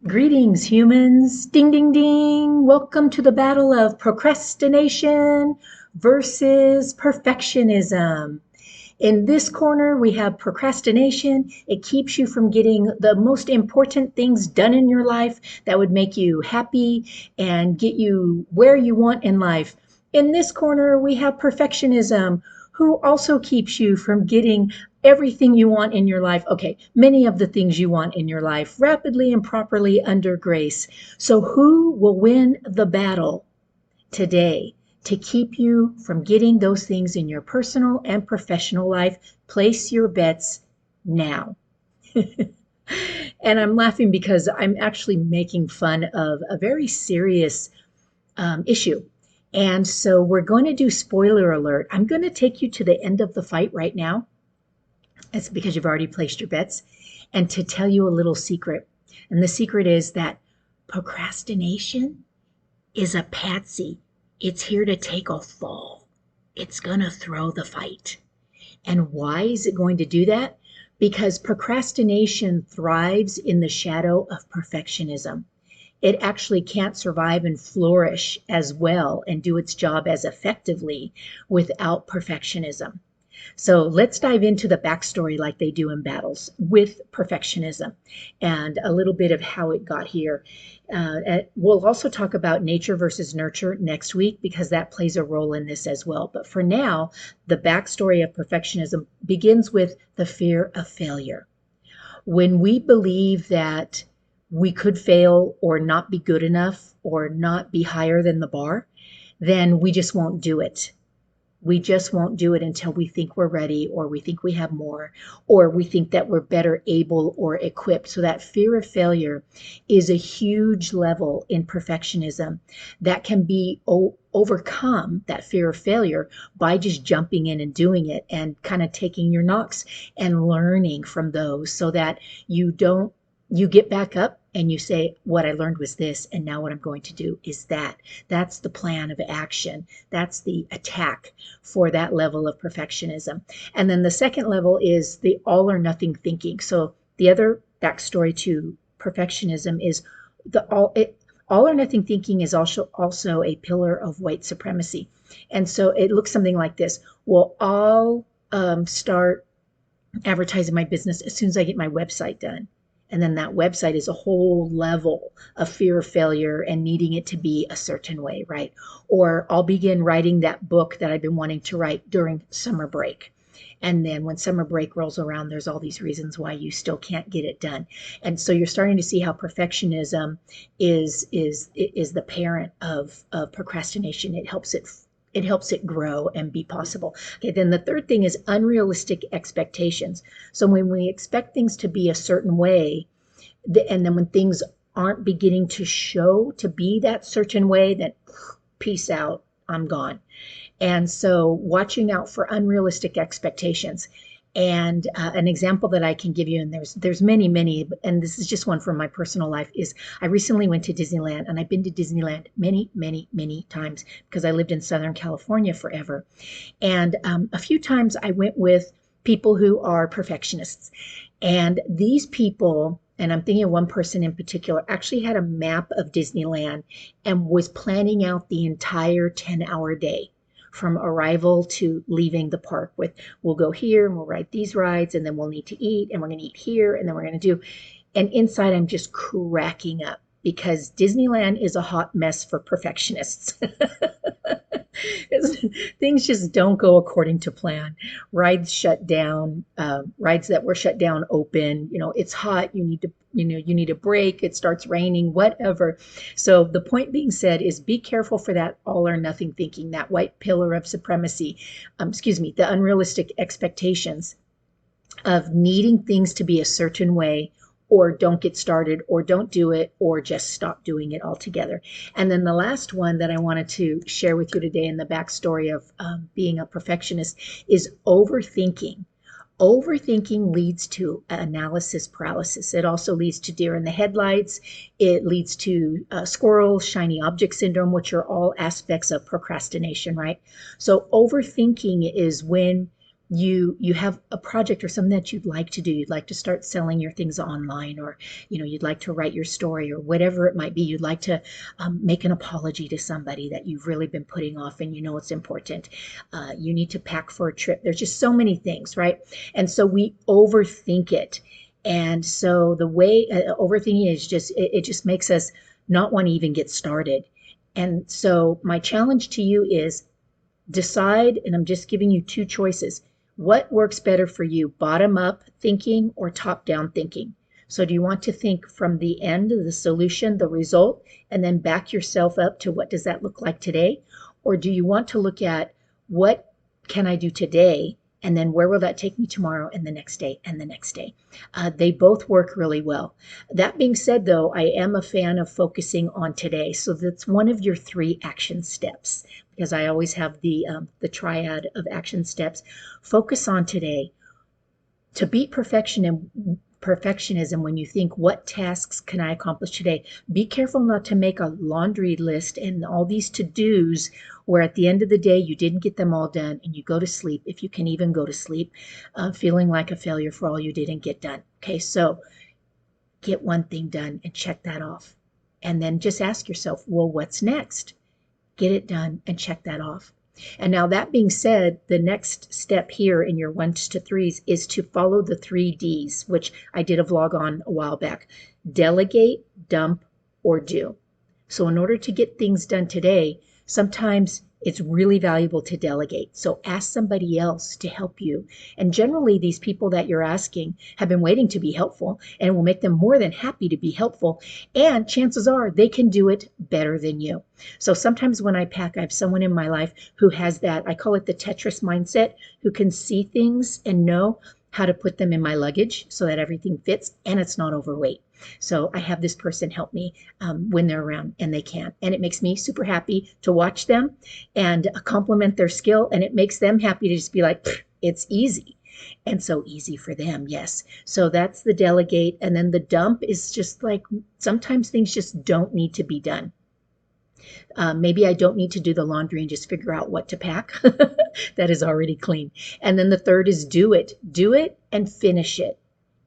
Greetings, humans. Ding, ding, ding. Welcome to the battle of procrastination versus perfectionism. In this corner, we have procrastination. It keeps you from getting the most important things done in your life that would make you happy and get you where you want in life. In this corner, we have perfectionism, who also keeps you from getting everything you want in your life. Okay, many of the things you want in your life rapidly and properly under grace. So, who will win the battle today to keep you from getting those things in your personal and professional life? Place your bets now. And I'm laughing because I'm actually making fun of a very serious issue. And so we're going to do spoiler alert. I'm going to take you to the end of the fight right now. That's because you've already placed your bets. And to tell you a little secret. And the secret is that procrastination is a patsy. It's here to take a fall. It's going to throw the fight. And why is it going to do that? Because procrastination thrives in the shadow of perfectionism. It actually can't survive and flourish as well and do its job as effectively without perfectionism. So let's dive into the backstory like they do in battles with perfectionism and a little bit of how it got here. We'll also talk about nature versus nurture next week because that plays a role in this as well. But for now, the backstory of perfectionism begins with the fear of failure. When we believe that we could fail or not be good enough or not be higher than the bar, then we just won't do it. We just won't do it until we think we're ready or we think we have more or we think that we're better able or equipped. So that fear of failure is a huge level in perfectionism that can be overcome, that fear of failure, by just jumping in and doing it and kind of taking your knocks and learning from those so that you get back up and you say, what I learned was this, and now what I'm going to do is that. That's the plan of action. That's the attack for that level of perfectionism. And then the second level is the all or nothing thinking. So the other backstory to perfectionism is all or nothing thinking is also a pillar of white supremacy. And so it looks something like this. Well, I'll start advertising my business as soon as I get my website done. And then that website is a whole level of fear of failure and needing it to be a certain way, right? Or I'll begin writing that book that I've been wanting to write during summer break. And then when summer break rolls around, there's all these reasons why you still can't get it done. And so you're starting to see how perfectionism is the parent of procrastination. It helps it grow and be possible. Okay, then the third thing is unrealistic expectations. So when we expect things to be a certain way, and then when things aren't beginning to show to be that certain way, then peace out, I'm gone. And so watching out for unrealistic expectations. And an example that I can give you, and there's many, and this is just one from my personal life, is I recently went to Disneyland, and I've been to Disneyland many times because I lived in Southern California forever. And a few times I went with people who are perfectionists. And these people, and I'm thinking of one person in particular, actually had a map of Disneyland and was planning out the entire 10-hour day from arrival to leaving the park with, we'll go here and we'll ride these rides and then we'll need to eat and we're going to eat here and then we're going to do. And inside I'm just cracking up because Disneyland is a hot mess for perfectionists. Things just don't go according to plan. Rides shut down, rides that were shut down open. It's hot. You need a break. It starts raining, whatever. So the point being said is be careful for that all or nothing thinking, that white pillar of supremacy. The unrealistic expectations of needing things to be a certain way, or don't get started, or don't do it, or just stop doing it altogether. And then the last one that I wanted to share with you today in the backstory of being a perfectionist is overthinking. Overthinking leads to analysis paralysis. It also leads to deer in the headlights. It leads to squirrel, shiny object syndrome, which are all aspects of procrastination, right? So overthinking is when you have a project or something that you'd like to do. You'd like to start selling your things online, or you'd like to write your story, or whatever it might be. You'd like to make an apology to somebody that you've really been putting off, and it's important. You need to pack for a trip. There's just so many things, right? And so we overthink it. And so the way overthinking is just it just makes us not want to even get started. And so my challenge to you is decide, and I'm just giving you two choices. What works better for you, bottom up thinking or top down thinking? So do you want to think from the end, the solution, the result, and then back yourself up to what does that look like today? Or do you want to look at what can I do today? And then where will that take me tomorrow and the next day and the next day? They both work really well. That being said, though, I am a fan of focusing on today. So that's one of your 3 action steps, because I always have the triad of action steps. Focus on today. To beat perfectionism, when you think, what tasks can I accomplish today? Be careful not to make a laundry list and all these to-dos where at the end of the day you didn't get them all done and you go to sleep, if you can even go to sleep, feeling like a failure for all you didn't get done. Okay, so get one thing done and check that off. And then just ask yourself, well, what's next? Get it done and check that off. And now, that being said, the next step here in your 1s to 3s is to follow the 3 Ds, which I did a vlog on a while back: delegate, dump, or do. So in order to get things done today, sometimes it's really valuable to delegate. So ask somebody else to help you. And generally, these people that you're asking have been waiting to be helpful, and will make them more than happy to be helpful. And chances are they can do it better than you. So sometimes when I pack, I have someone in my life who has that, I call it the Tetris mindset, who can see things and know how to put them in my luggage so that everything fits and it's not overweight. So I have this person help me when they're around, and they can. And it makes me super happy to watch them and compliment their skill. And it makes them happy to just be like, it's easy. And so easy for them, yes. So that's the delegate. And then the dump is just like, sometimes things just don't need to be done. Maybe I don't need to do the laundry and just figure out what to pack that is already clean. And then the third is do it. Do it and finish it.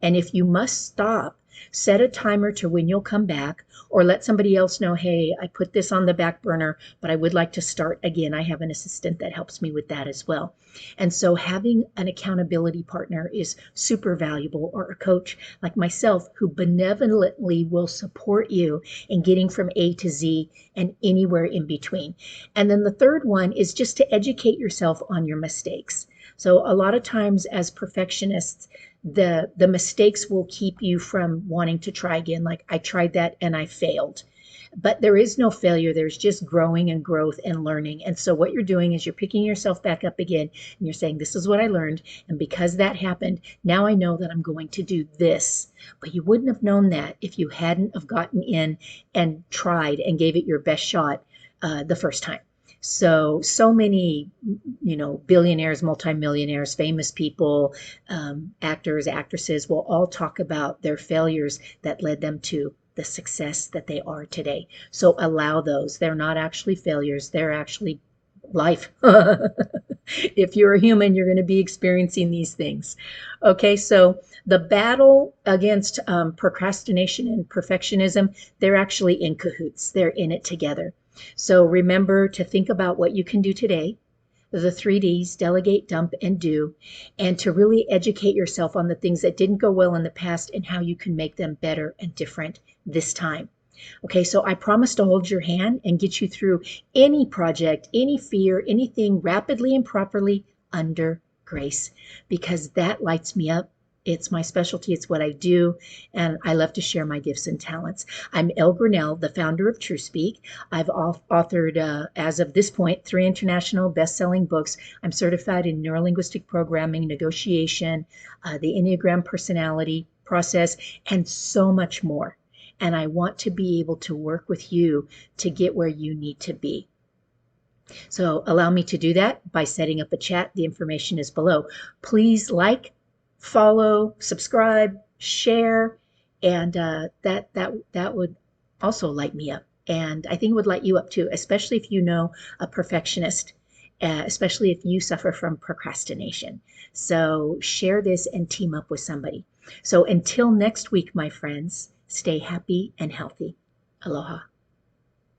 And if you must stop, set a timer to when you'll come back, or let somebody else know, hey, I put this on the back burner, but I would like to start again. I have an assistant that helps me with that as well. And so having an accountability partner is super valuable, or a coach like myself who benevolently will support you in getting from A to Z and anywhere in between. And then the third one is just to educate yourself on your mistakes. So a lot of times as perfectionists, the mistakes will keep you from wanting to try again. Like, I tried that and I failed. But there is no failure. There's just growing and growth and learning. And so what you're doing is you're picking yourself back up again, and you're saying, this is what I learned. And because that happened, now I know that I'm going to do this. But you wouldn't have known that if you hadn't have gotten in and tried and gave it your best shot the first time. So many, billionaires, multimillionaires, famous people, actors, actresses will all talk about their failures that led them to the success that they are today. So allow those. They're not actually failures. They're actually life. If you're a human, you're going to be experiencing these things. Okay, so the battle against procrastination and perfectionism, they're actually in cahoots. They're in it together. So remember to think about what you can do today, the 3 Ds: delegate, dump, and do, and to really educate yourself on the things that didn't go well in the past and how you can make them better and different this time. Okay, so I promise to hold your hand and get you through any project, any fear, anything rapidly and properly under grace, because that lights me up. It's my specialty. It's what I do, and I love to share my gifts and talents. I'm Elle Graniel, the founder of Truespeak. I've authored, as of this point, 3 international best-selling books. I'm certified in neurolinguistic programming, negotiation, the Enneagram personality process, and so much more. And I want to be able to work with you to get where you need to be. So allow me to do that by setting up a chat. The information is below. Please like, follow, subscribe, share, and that would also light me up. And I think it would light you up too, especially if you know a perfectionist especially if you suffer from procrastination. So share this and team up with somebody. So until next week, my friends, stay happy and healthy. Aloha.